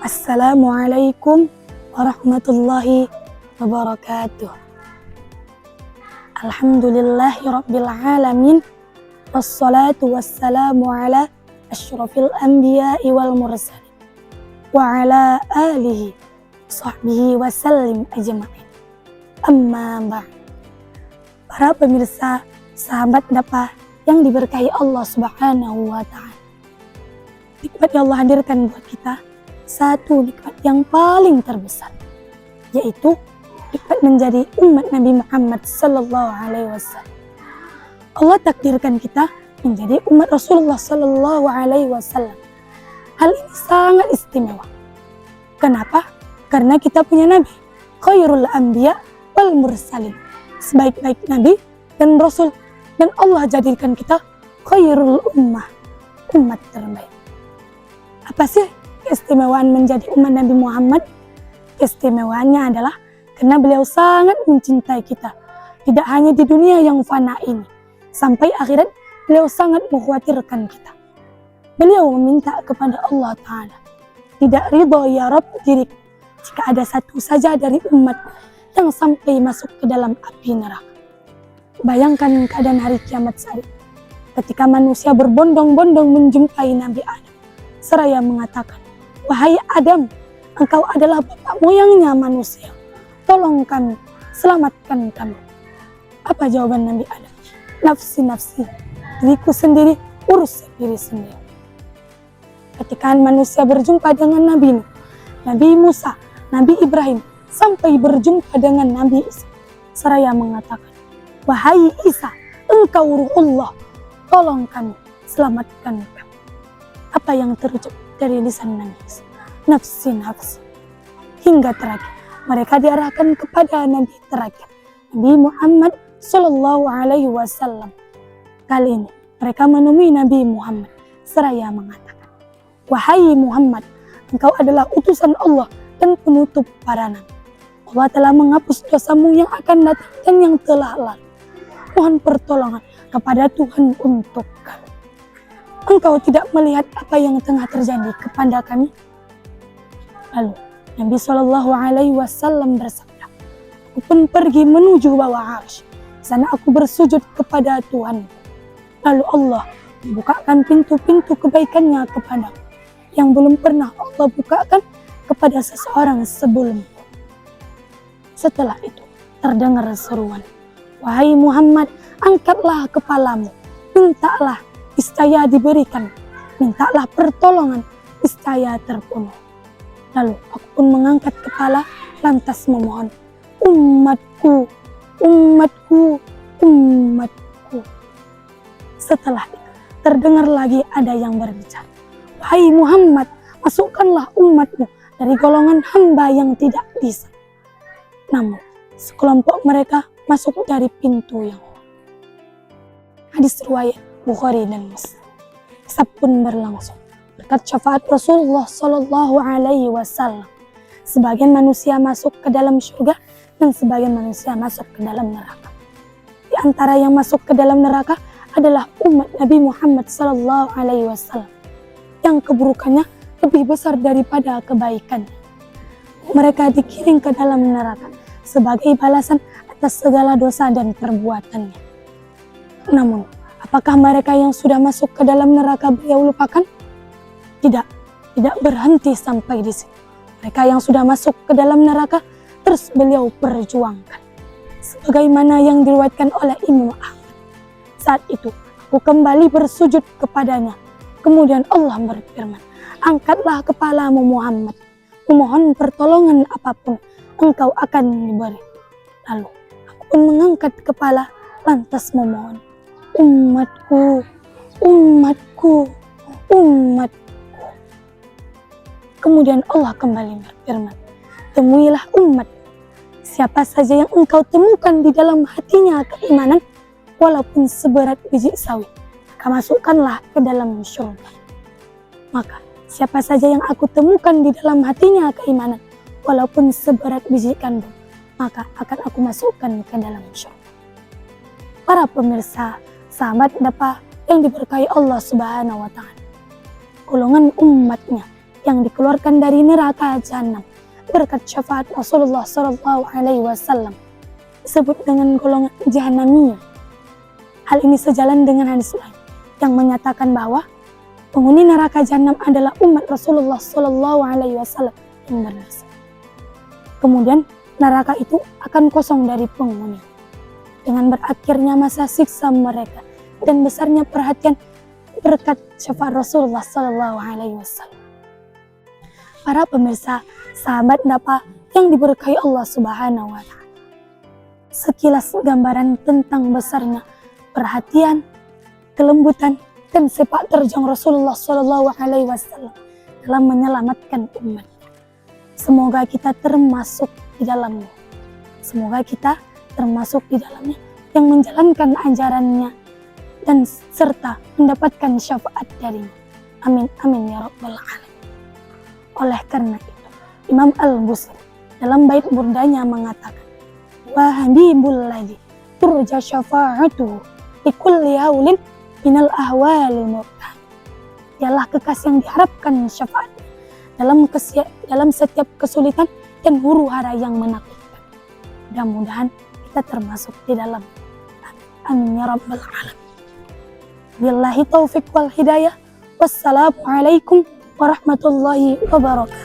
Assalamualaikum warahmatullahi wabarakatuh. Alhamdulillahi rabbil alamin. Wassalatu wassalamu ala asyrafil anbiya'i wal mursalin wa ala alihi sahbihi wasallim ajma'in. Amma ba'd. Para pemirsa, sahabat Dapa yang diberkahi Allah Subhanahu wa ta'ala. Nikmat yang Allah hadirkan buat kita, satu nikmat yang paling terbesar, yaitu nikmat menjadi umat Nabi Muhammad sallallahu alaihi wasallam. Allah takdirkan kita menjadi umat Rasulullah sallallahu alaihi wasallam. Hal ini sangat istimewa. Kenapa? Karena kita punya Nabi, khairul anbiya wal mursalin, sebaik-baik Nabi dan Rasul, dan Allah jadikan kita khairul ummah, umat terbaik. Apa sih keistimewaan menjadi umat Nabi Muhammad? Keistimewaannya adalah karena beliau sangat mencintai kita. Tidak hanya di dunia yang fana ini, sampai akhirat beliau sangat mengkhawatirkan kita. Beliau meminta kepada Allah Ta'ala, tidak ridho ya Rabb diriku jika ada satu saja dari umat yang sampai masuk ke dalam api neraka. Bayangkan keadaan hari kiamat saat ketika manusia berbondong-bondong menjumpai Nabi Adam, seraya mengatakan, "Wahai Adam, engkau adalah bapak moyangnya manusia. Tolong kami, selamatkan kami." Apa jawaban Nabi Adam? "Nafsi, nafsi, diriku sendiri, urus diri sendiri." Ketika manusia berjumpa dengan Nabi Nuh, Nabi Musa, Nabi Ibrahim, sampai berjumpa dengan Nabi Isa, seraya mengatakan, "Wahai Isa, engkau ruhullah, tolong kami, selamatkan kami." Apa yang terucap dari lisan Nabi Isa? Nafsi, nafsi. Hingga terakhir, mereka diarahkan kepada Nabi terakhir, Nabi Muhammad Sallallahu Alaihi Wasallam. Kali ini, mereka menemui Nabi Muhammad, seraya mengatakan, "Wahai Muhammad, engkau adalah utusan Allah dan penutup para nabi. Allah telah menghapus dosamu yang akan datang dan yang telah lalu. Mohon pertolongan kepada Tuhan untuk kami. Engkau tidak melihat apa yang tengah terjadi kepada kami?" Lalu Nabi Shallallahu Alaihi Wasallam bersabda, "Aku pun pergi menuju bawah arsy. Sana aku bersujud kepada Tuhan. Lalu Allah membukakan pintu-pintu kebaikannya kepadaku yang belum pernah Allah bukakan kepada seseorang sebelumku." Setelah itu terdengar seruan, "Wahai Muhammad, angkatlah kepalamu, mintalah, niscaya diberikan, mintalah pertolongan, niscaya terpenuhi." Lalu aku pun mengangkat kepala, lantas memohon, "Umatku, umatku, umatku." Setelah itu terdengar lagi ada yang berbicara, "Wahai Muhammad, masukkanlah umatmu dari golongan hamba yang tidak bisa." Namun sekelompok mereka masuk dari pintu yang hadis riwayat Bukhari dan Muslim. Hisab pun berlangsung berkat syafaat Rasulullah Sallallahu Alaihi Wasallam. Sebagian manusia masuk ke dalam surga dan sebagian manusia masuk ke dalam neraka. Di antara yang masuk ke dalam neraka adalah umat Nabi Muhammad Sallallahu Alaihi Wasallam yang keburukannya lebih besar daripada kebaikan. Mereka dikirim ke dalam neraka sebagai balasan atas segala dosa dan perbuatannya. Namun, apakah mereka yang sudah masuk ke dalam neraka beliau lupakan? Tidak berhenti sampai di situ. Mereka yang sudah masuk ke dalam neraka terus beliau perjuangkan. Sebagaimana yang diriwayatkan oleh Imam Ahmad. Saat itu, aku kembali bersujud kepadanya. Kemudian Allah berfirman, "Angkatlah kepalamu Muhammad. Memohon pertolongan apapun, engkau akan diberi." Lalu, aku pun mengangkat kepala, lantas memohon, "Umatku, umatku, umatku." Kemudian Allah kembali berfirman, "Temuilah umat. Siapa saja yang engkau temukan di dalam hatinya keimanan, walaupun seberat biji sawi, maka masukkanlah ke dalam surga." Maka siapa saja yang aku temukan di dalam hatinya keimanan, walaupun seberat biji gandum, maka akan aku masukkan ke dalam surga. Para pemirsa, sahabat Dapa yang diberkahi Allah Subhanahu wa Ta'ala, golongan umatnya yang dikeluarkan dari neraka jahanam berkat syafaat Rasulullah Shallallahu Alaihi Wasallam disebut dengan golongan jahanamiyah. Hal ini sejalan dengan hadis lain yang menyatakan bahwa penghuni neraka jahanam adalah umat Rasulullah Shallallahu Alaihi Wasallam yang berdosa. Kemudian neraka itu akan kosong dari penghuni dengan berakhirnya masa siksa mereka dan besarnya perhatian berkat syafaat Rasulullah Shallallahu Alaihi Wasallam. Para pemirsa, sahabat Dapa yang diberkahi Allah Subhanahu Wa Taala, sekilas gambaran tentang besarnya perhatian, kelembutan, dan sepak terjang Rasulullah Shallallahu Alaihi Wasallam dalam menyelamatkan umat. Semoga kita termasuk di dalamnya. Semoga kita termasuk di dalamnya yang menjalankan ajarannya dan serta mendapatkan syafaat darinya. Amin amin ya rabbal alamin. Oleh karena itu, Imam Al-Busiri dalam bait burdanya mengatakan, wa habibul ladzi turja syafa'atuhu li kulli haulin minal ahwalil murtah. Ialah kekasih yang diharapkan syafaat dalam setiap kesulitan dan huru-hara yang menakutkan. Mudah-mudahan kita termasuk di dalam. Amin ya rabbal alamin. Billahi taufiq wal hidayah. Wassalamualaikum warahmatullahi wabarakatuh.